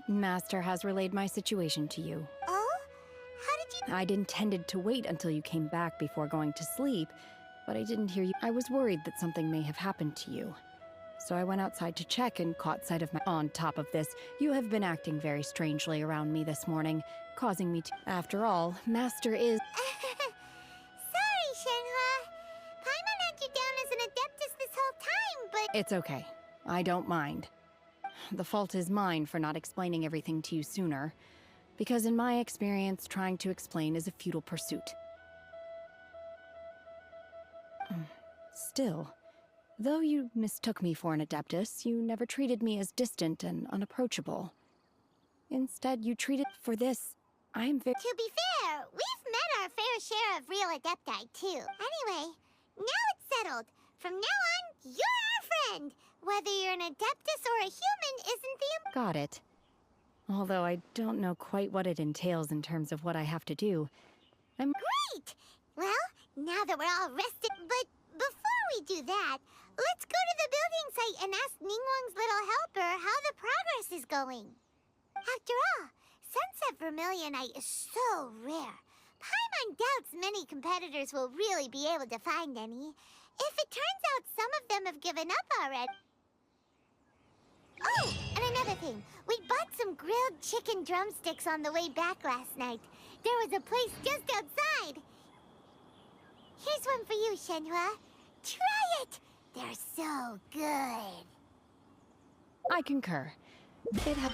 Master has relayed my situation to you. Oh? How did you... I'd intended to wait until you came back before going to sleep, but I didn't hear you. I was worried that something may have happened to you. So I went outside to check and caught sight of my... On top of this, you have been acting very strangely around me this morning, causing me to... After all, Master is... Sorry, Shenhua. Paimon had you down as an Adeptus this whole time, but... It's okay. I don't mind. The fault is mine for not explaining everything to you sooner, because in my experience, trying to explain is a futile pursuit. Still, though you mistook me for an Adeptus, you never treated me as distant and unapproachable. Instead, you treated... For this, I am very... To be fair, we've met our fair share of real Adepti, too. Anyway, now it's settled. From now on, you're our friend. Whether you're an Adeptus or a human isn't the... Got it. Although I don't know quite what it entails in terms of what I have to do. Great! Well, now that we're all rested... But before we do that, let's go to the building site and ask Ningguang's little helper how the progress is going. After all, Sunset Vermilionite is so rare. Paimon doubts many competitors will really be able to find any. If it turns out some of them have given up already... Oh, and another thing. We bought some grilled chicken drumsticks on the way back last night. There was a place just outside. Here's one for you, Shenhua. Try it! They're so good. I concur. It has...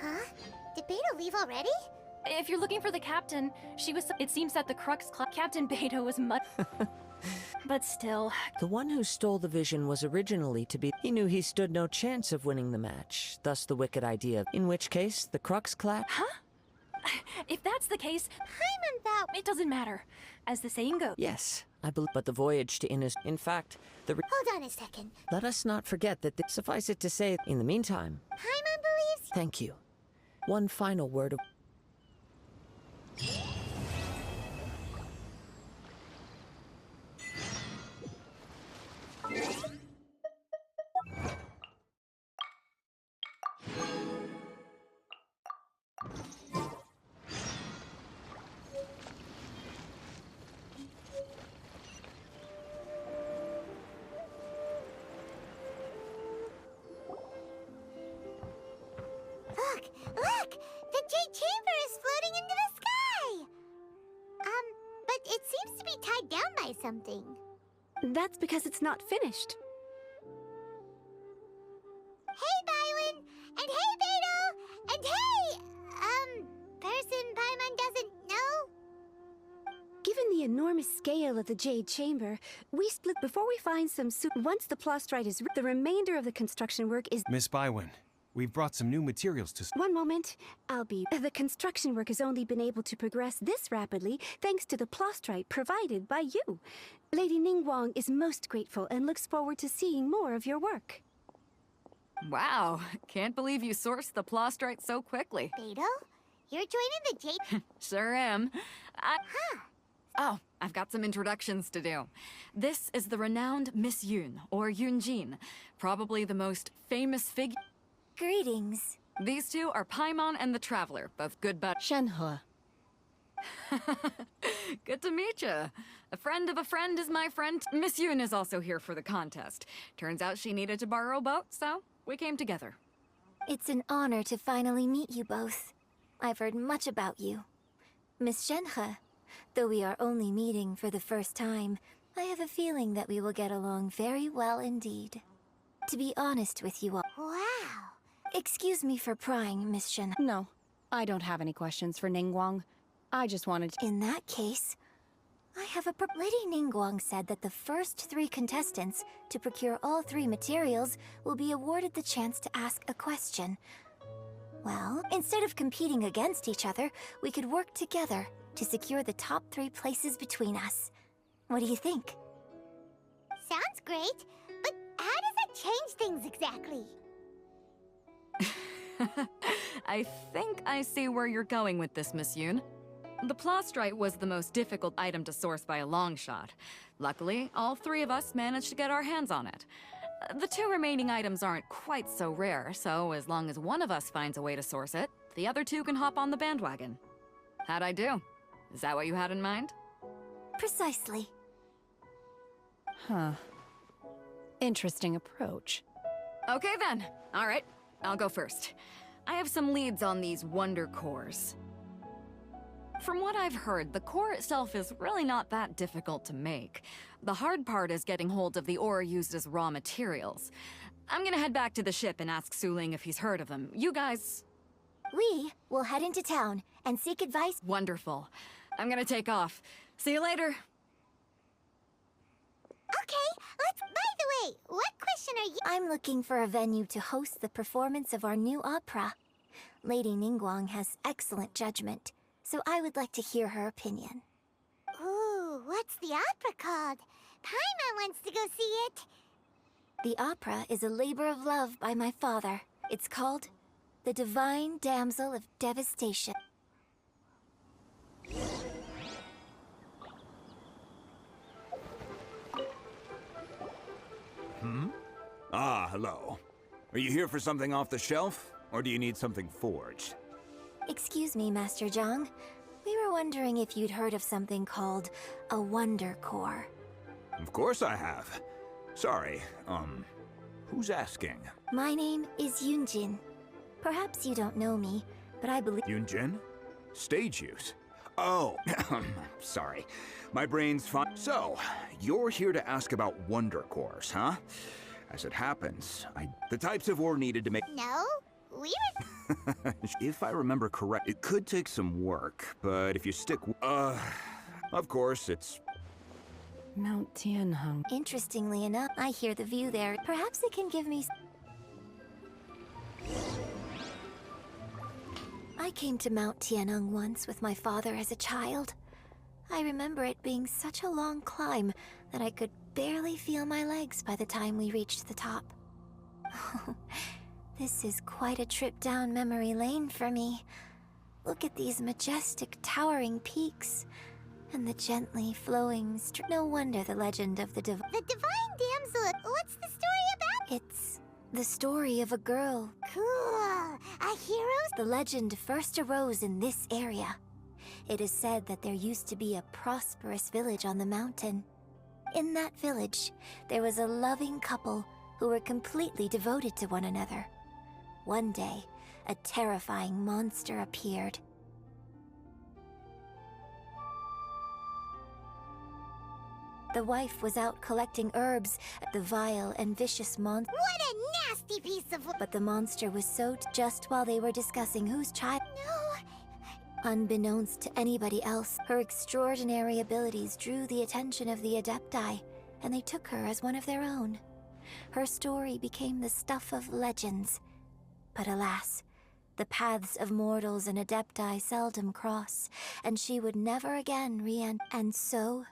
Huh? Did Beta leave already? If you're looking for the captain, she was... It seems that the Crux Club Captain Beto was much... But still... The one who stole the vision was originally to be... He knew he stood no chance of winning the match, thus the wicked idea. In which case, the Crux Clap... Huh? If that's the case, Paimon thought... it doesn't matter. As the saying goes... Yes, I believe... But the voyage to Innis... In fact, the... Hold on a second. Let us not forget that... Suffice it to say, in the meantime... Paimon believes... Thank you. One final word of... Look! The Jade Chamber is floating into the sky! But it seems to be tied down by something. That's because it's not finished. Hey, Bywin! And hey, Beto! And hey! Person Paimon doesn't know? Given the enormous scale of the Jade Chamber, we split before we find some Once the plastrite is the remainder of the construction work is... Miss Bywin, we've brought some new materials to... One moment, the construction work has only been able to progress this rapidly thanks to the plastrite provided by you. Lady Ningguang is most grateful and looks forward to seeing more of your work. Wow, can't believe you sourced the plastrite so quickly. Beto? You're joining the Jade... Sure am. Huh. Oh, I've got some introductions to do. This is the renowned Miss Yun, or Yunjin, probably the most famous figure... Greetings. These two are Paimon and the Traveler, both good buddies. Shenhua. Good to meet you. A friend of a friend is my friend. Miss Yun is also here for the contest. Turns out she needed to borrow a boat, so we came together. It's an honor to finally meet you both. I've heard much about you. Miss Shenhe, though we are only meeting for the first time, I have a feeling that we will get along very well indeed. To be honest with you all... Wow. Excuse me for prying, Miss Shenhe. No, I don't have any questions for Ningguang. I just wanted to... In that case, I have a... Lady Ningguang said that the first 3 contestants to procure all 3 materials will be awarded the chance to ask a question. Well, instead of competing against each other, we could work together to secure the top 3 places between us. What do you think? Sounds great, but how does that change things exactly? I think I see where you're going with this, Miss Yoon. The plastrite was the most difficult item to source by a long shot. Luckily, all 3 of us managed to get our hands on it. The 2 remaining items aren't quite so rare, so as long as one of us finds a way to source it, the other 2 can hop on the bandwagon. How'd I do? Is that what you had in mind? Precisely. Huh. Interesting approach. Okay then. All right, I'll go first. I have some leads on these wonder cores. From what I've heard, the core itself is really not that difficult to make. The hard part is getting hold of the ore used as raw materials. I'm gonna head back to the ship and ask Suling if he's heard of them. You guys... We will head into town and seek advice. Wonderful. I'm gonna take off. See you later. Okay, by the way, what question are you... I'm looking for a venue to host the performance of our new opera. Lady Ningguang has excellent judgment, so I would like to hear her opinion. Ooh, what's the opera called? Paimon wants to go see it. The opera is a labor of love by my father. It's called The Divine Damsel of Devastation. Ah, hello. Are you here for something off the shelf, or do you need something forged? Excuse me, Master Zhang. We were wondering if you'd heard of something called a Wonder Core. Of course I have. Sorry, who's asking? My name is Yunjin. Perhaps you don't know me, but I believe... Yunjin? Stage use? Oh, sorry. My brain's fine. So, you're here to ask about wonder cores, huh? As it happens, the types of ore needed to make... No, we were... If I remember correct, it could take some work, but if you stick... of course, it's... Mount Tianheng. Interestingly enough, I hear the view there. Perhaps it can give me... I came to Mount Tianheng once with my father as a child. I remember it being such a long climb that I could barely feel my legs by the time we reached the top. This is quite a trip down memory lane for me. Look at these majestic, towering peaks. And the gently flowing no wonder the legend of the The Divine Damsel, what's the story about? It's the story of a girl. Cool. A hero? The legend first arose in this area. It is said that there used to be a prosperous village on the mountain. In that village, there was a loving couple who were completely devoted to one another. One day, a terrifying monster appeared. The wife was out collecting herbs. The vile and vicious monster... What a nasty piece of... But the monster was so... Just while they were discussing whose child... No. Unbeknownst to anybody else, her extraordinary abilities drew the attention of the Adepti, and they took her as one of their own. Her story became the stuff of legends. But alas, the paths of mortals and Adepti seldom cross, and she would never again re-enter. And so...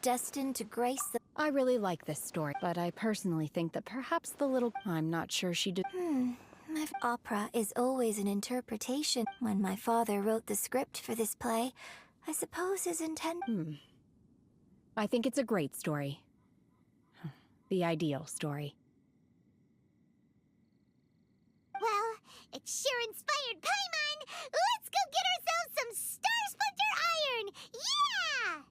destined to grace the... I really like this story, but I personally think that perhaps the little... I'm not sure she did... My opera is always an interpretation. When my father wrote the script for this play, I suppose his intent... I think it's a great story. The ideal story. Well, it sure inspired Paimon! Let's go get ourselves some Star Splinter Iron! Yeah!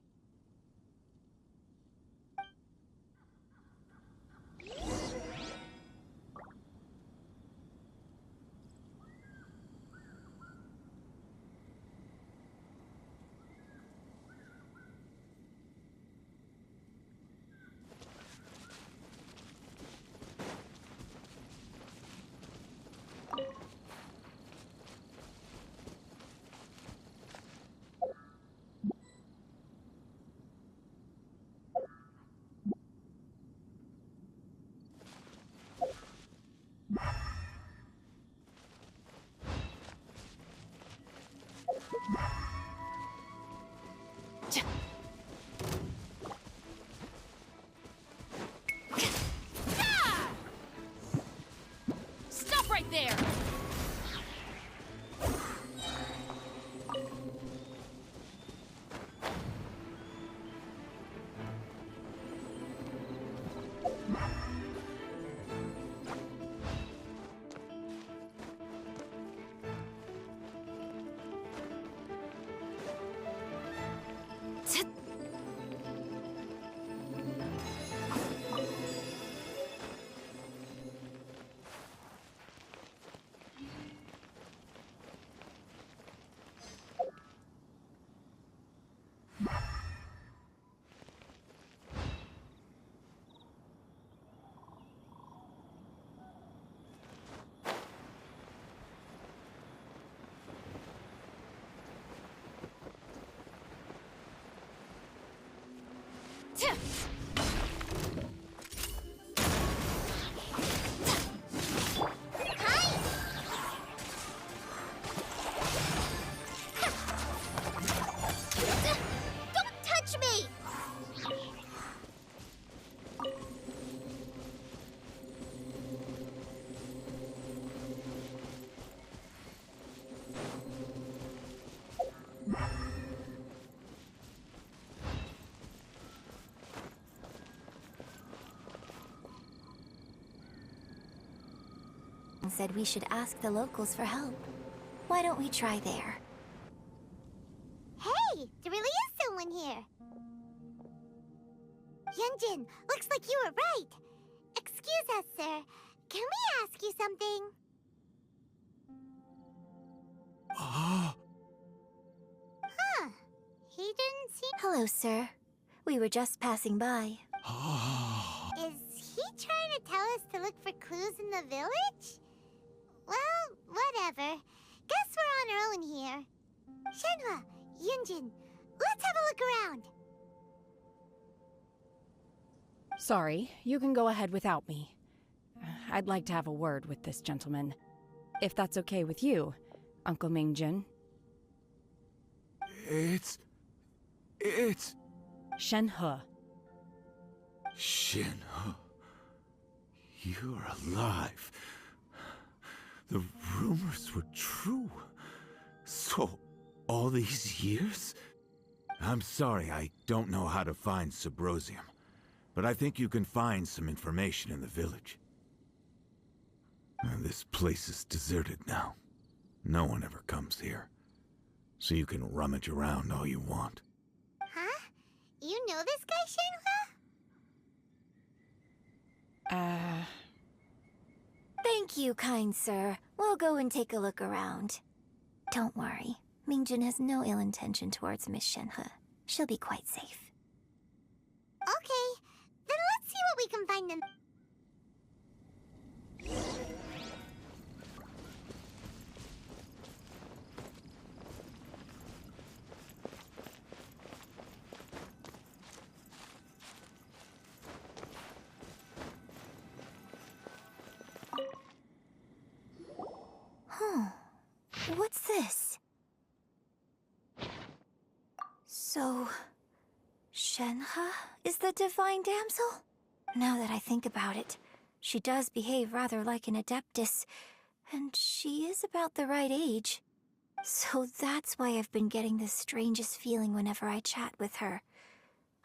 Stop right there! Don't touch me! Said we should ask the locals for help. Why don't we try there? Hey, there really is someone here. Yunjin, looks like you were right. Excuse us, sir. Can we ask you something? Huh. He didn't seem... Hello, sir. We were just passing by. Is he trying to tell us to look for clues in the village? Well, whatever. Guess we're on our own here. Shenhua, Yunjin, let's have a look around. Sorry, you can go ahead without me. I'd like to have a word with this gentleman. If that's okay with you, Uncle Mingjin. It's... Shenhe. Shenhe. You're alive. The rumors were true. So, all these years? I'm sorry, I don't know how to find Subrosium. But I think you can find some information in the village. And this place is deserted now. No one ever comes here. So you can rummage around all you want. Huh? You know this guy, Shenhua? Thank you, kind sir. We'll go and take a look around. Don't worry. Mingjin has no ill intention towards Miss Shenhe. She'll be quite safe. Okay, then let's see what we can find in... What's this? So... Shenhe is the divine damsel? Now that I think about it, she does behave rather like an adeptus, and she is about the right age. So that's why I've been getting the strangest feeling whenever I chat with her.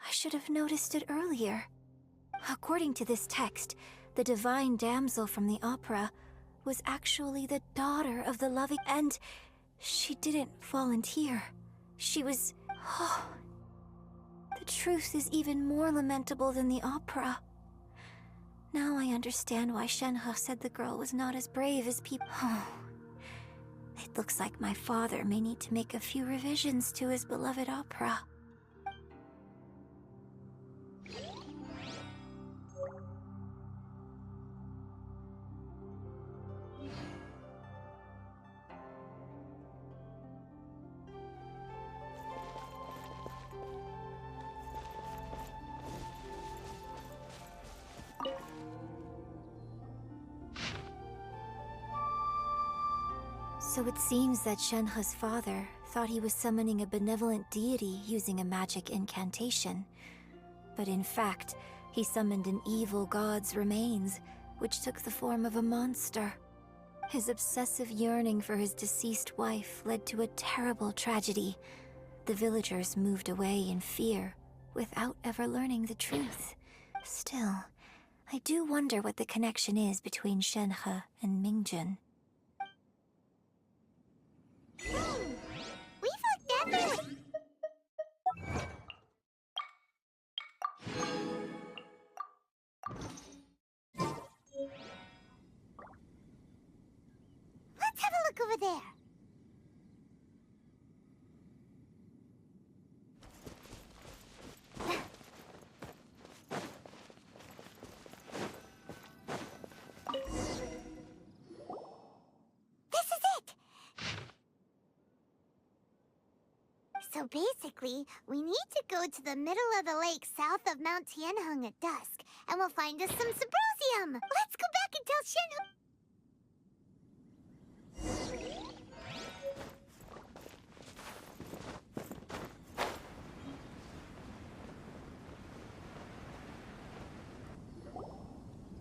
I should have noticed it earlier. According to this text, the divine damsel from the opera was actually the daughter of the loving, and she didn't volunteer. She was... Oh, the truth is even more lamentable than the opera. Now I understand why Shenhe said the girl was not as brave as people... Oh, it looks like my father may need to make a few revisions to his beloved opera. So it seems that Shenhe's father thought he was summoning a benevolent deity using a magic incantation. But in fact, he summoned an evil god's remains, which took the form of a monster. His obsessive yearning for his deceased wife led to a terrible tragedy. The villagers moved away in fear, without ever learning the truth. Still, I do wonder what the connection is between Shenhe and Mingjun. We've looked everywhere. Let's have a look over there. This is it! So basically, we need to go to the middle of the lake south of Mount Tianheng at dusk, and we'll find us some Subrosium! Let's go back and tell Shenhe.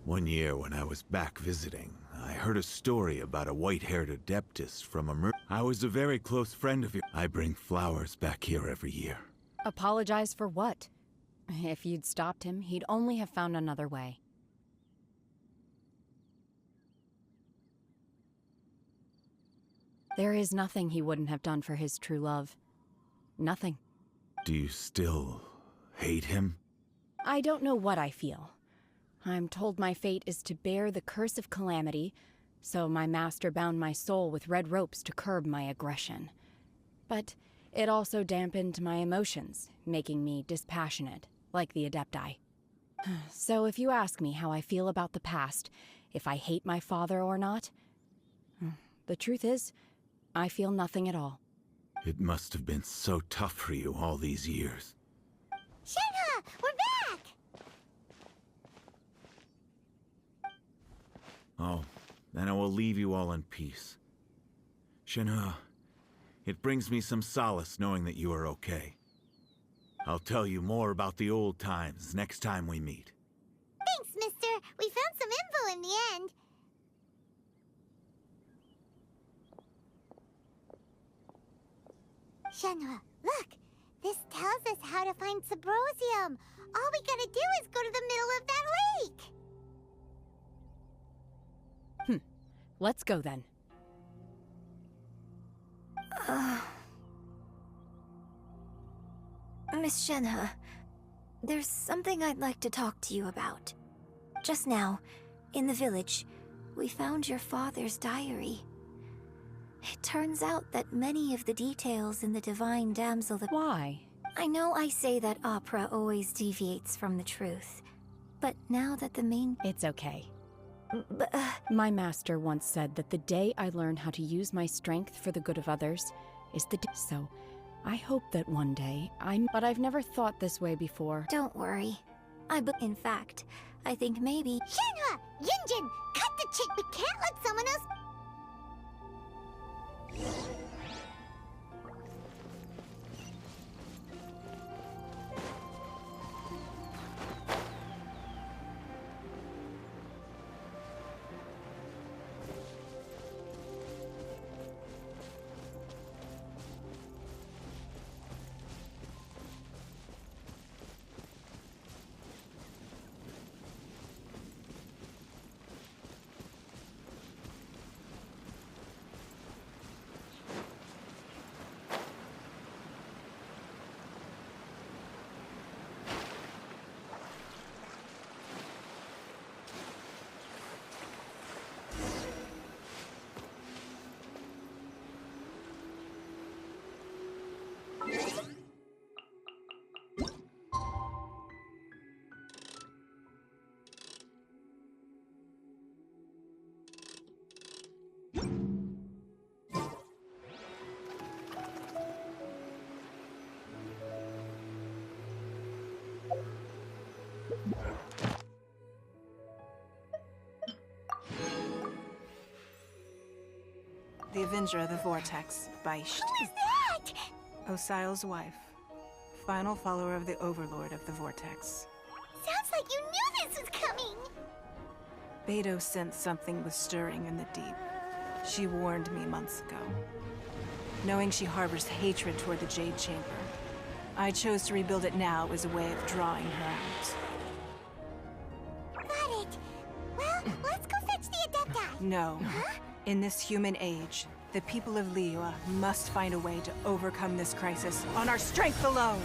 One year when I was back visiting, I heard a story about a white-haired adeptus from a I was a very close friend of yours. I bring flowers back here every year. Apologize for what? If you'd stopped him, he'd only have found another way. There is nothing he wouldn't have done for his true love. Nothing. Do you still hate him? I don't know what I feel. I'm told my fate is to bear the curse of calamity, so my master bound my soul with red ropes to curb my aggression. But it also dampened my emotions, making me dispassionate, like the Adepti. So if you ask me how I feel about the past, if I hate my father or not, the truth is, I feel nothing at all. It must have been so tough for you all these years. Shenhe, we're back! Oh, then I will leave you all in peace. Shenhe, it brings me some solace knowing that you are okay. I'll tell you more about the old times next time we meet. Thanks, mister. We found some info in the end. Shenhe, look! This tells us how to find Subrosium. All we gotta do is go to the middle of that lake. Let's go then. Miss Shenhe, there's something I'd like to talk to you about. Just now, in the village, we found your father's diary. It turns out that many of the details in the Divine Damsel that— Why? I know I say that opera always deviates from the truth, but now that the main— It's okay. But, My master once said that the day I learn how to use my strength for the good of others is the day. So, I hope that one day But I've never thought this way before. don't worry. In fact, I think maybe— Shenhe! Yunjin! Cut the chick! We can't let someone else— The Avenger of the Vortex, Beisht. Who is that? What? Osial's wife. Final follower of the Overlord of the Vortex. Sounds like you knew this was coming! Beidou sensed something was stirring in the deep. She warned me months ago. Knowing she harbors hatred toward the Jade Chamber, I chose to rebuild it now as a way of drawing her out. Got it. Well, let's go fetch the Adepti. No. Huh? In this human age, the people of Liyue must find a way to overcome this crisis on our strength alone!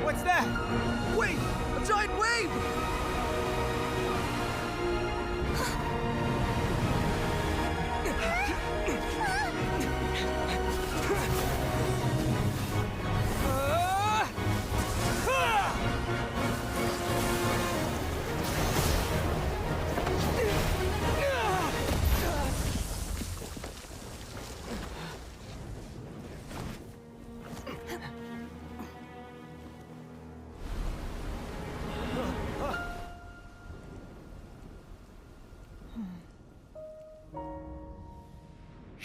What's that? Wait! A giant wave!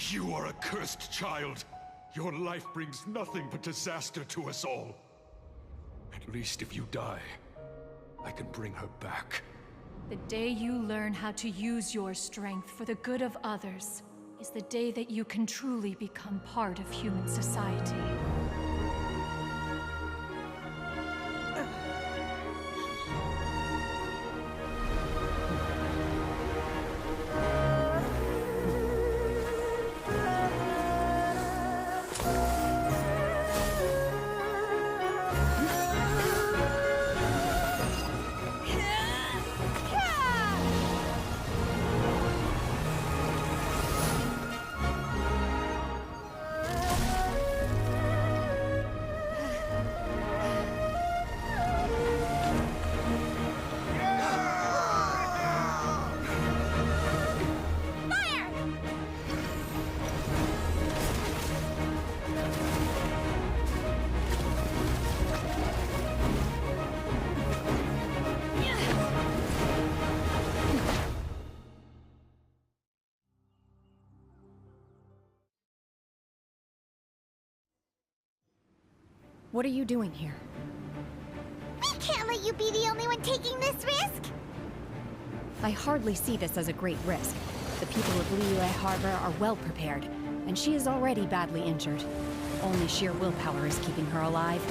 You are a cursed child. Your life brings nothing but disaster to us all. At least if you die, I can bring her back. The day you learn how to use your strength for the good of others is the day that you can truly become part of human society. What are you doing here? We can't let you be the only one taking this risk! I hardly see this as a great risk. The people of Liyue Harbor are well prepared, and she is already badly injured. Only sheer willpower is keeping her alive.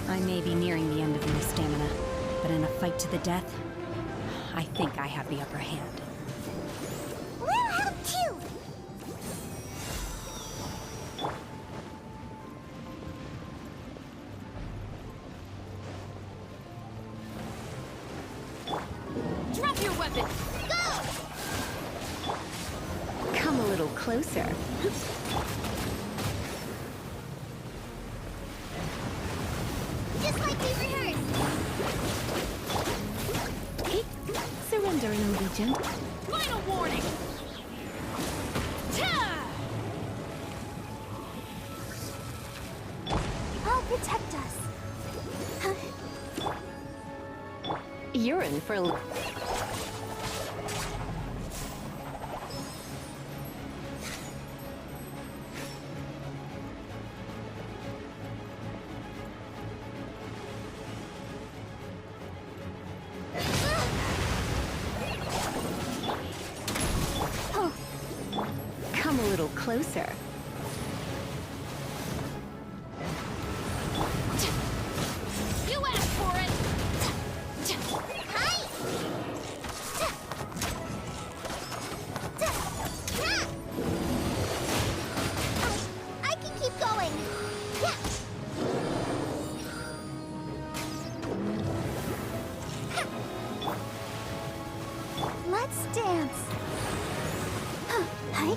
I may be nearing the end of my stamina, but in a fight to the death, I think I have the upper hand. We'll help too! Drop your weapon! Go! Come a little closer. Just like we rehearsed! Surrendering allegiance. Final warning! I'll protect us. You're in for a... Come a little closer. Let's dance. Hi.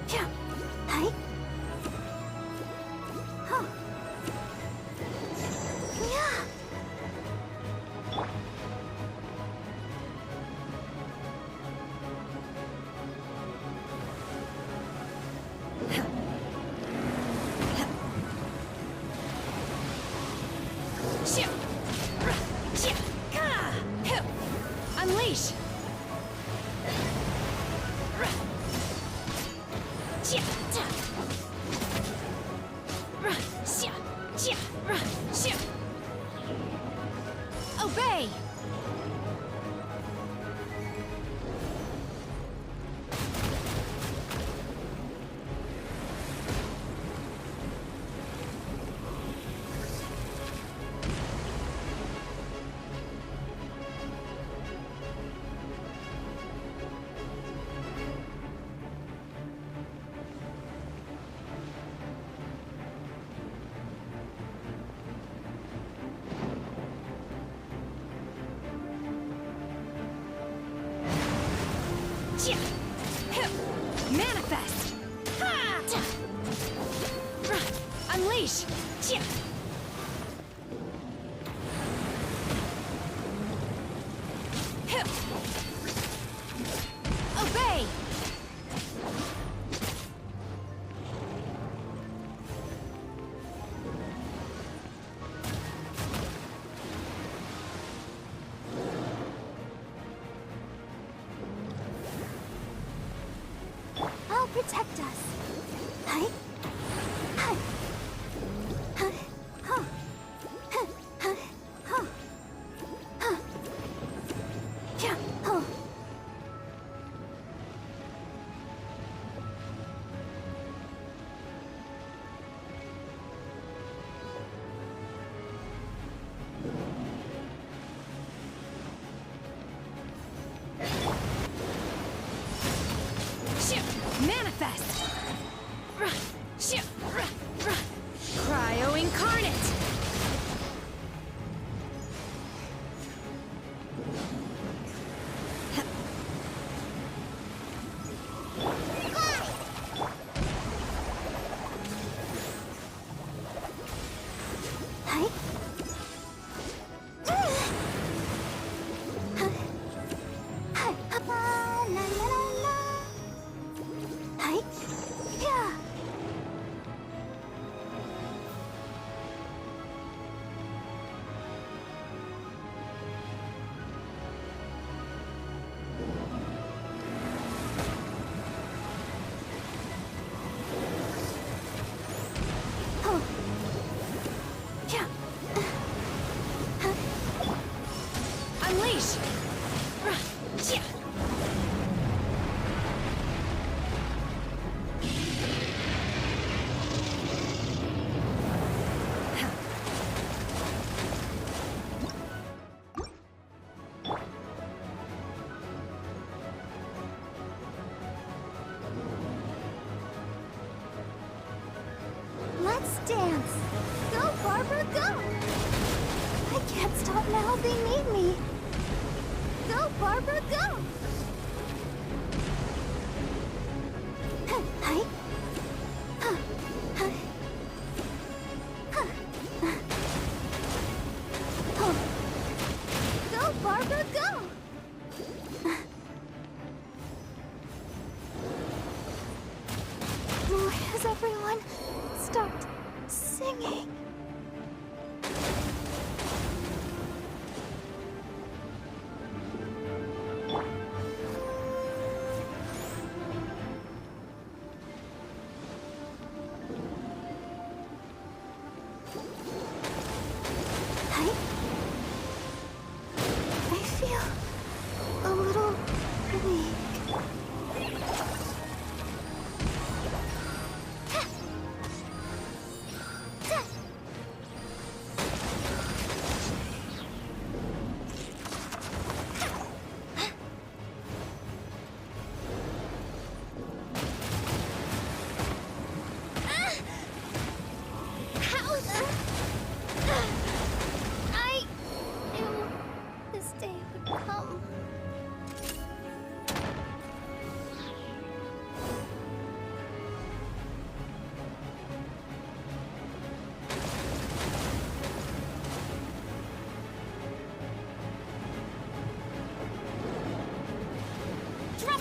Yeah. Hi. Huh. Yeah. Unleash! Obey! Manifest! Unleash! Obey! I'll protect us. Hi. Hi. Huh. Huh. Huh. Huh. Huh. Huh. Yeah. Huh. Manifest! Cryo incarnate! Hi. Hi. La la la la. Hi. Yeah. Oh. Yeah. Unleash! Let's dance. Go, Barbara, go. I can't stop now. They need me. Go, Barbara, go. Hi. Huh. Huh. Huh. Oh. Go, Barbara, go. Why has everyone stopped singing? Hi. I feel a little weak.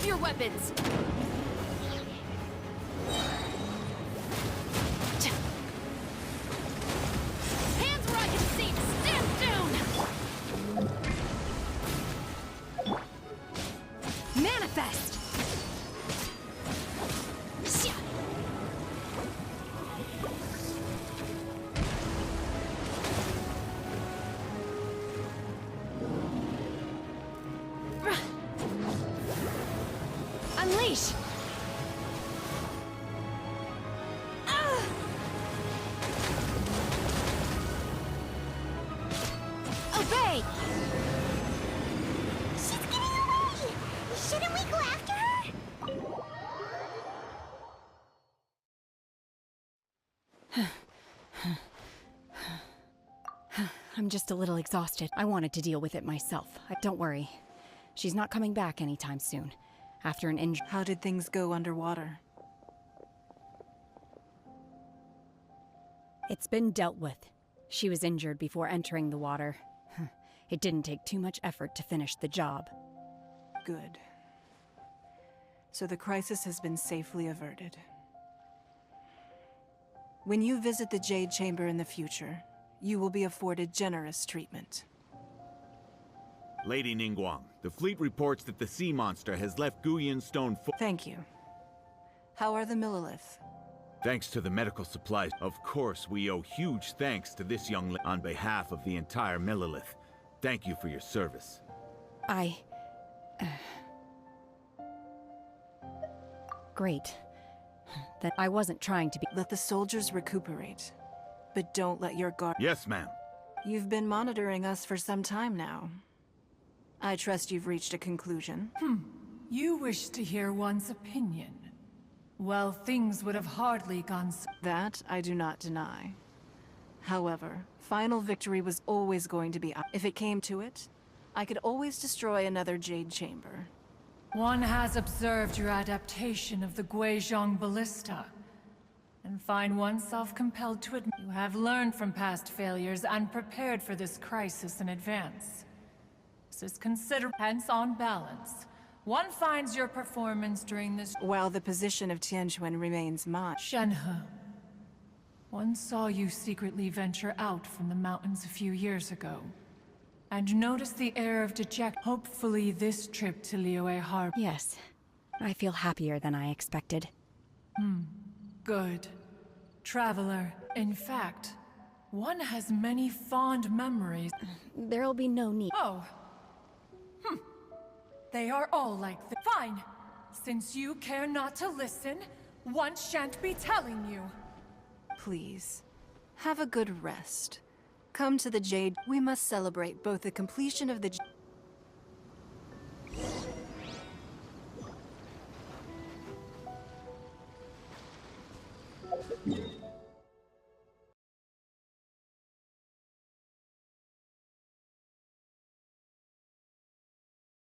Drop your weapons! Hands where I can see! Stand down! Manifest! Unleash! Obey! She's getting away! Shouldn't we go after her? I'm just a little exhausted. I wanted to deal with it myself. Don't worry. She's not coming back anytime soon. After an injury. How did things go underwater? It's been dealt with. She was injured before entering the water. It didn't take too much effort to finish the job. Good. So the crisis has been safely averted. When you visit the Jade Chamber in the future, you will be afforded generous treatment. Lady Ningguang, the fleet reports that the sea monster has left Guyan Stone Thank you. How are the Millilith? Thanks to the medical supplies. Of course, we owe huge thanks to this young on behalf of the entire Millilith. Thank you for your service. Great. Then I wasn't trying to be— Let the soldiers recuperate, but don't let your guard— Yes, ma'am. You've been monitoring us for some time now. I trust you've reached a conclusion. You wish to hear one's opinion. Well, things would have hardly gone so— That I do not deny. However, final victory was always going to be— If it came to it, I could always destroy another Jade Chamber. One has observed your adaptation of the Guizhong Ballista, and find oneself compelled to admit you have learned from past failures and prepared for this crisis in advance. This is considered, hence on balance. One finds your performance during this— While the position of Tianquan remains mine. Shenhe, one saw you secretly venture out from the mountains a few years ago, and noticed the air of deject. Hopefully this trip to Liyue Harbor— Yes. I feel happier than I expected. Good. Traveler, in fact, one has many fond memories. There'll be no need— Oh. They are all like this. Fine. Since you care not to listen, one shan't be telling you. Please, have a good rest. Come to the Jade. We must celebrate both the completion of the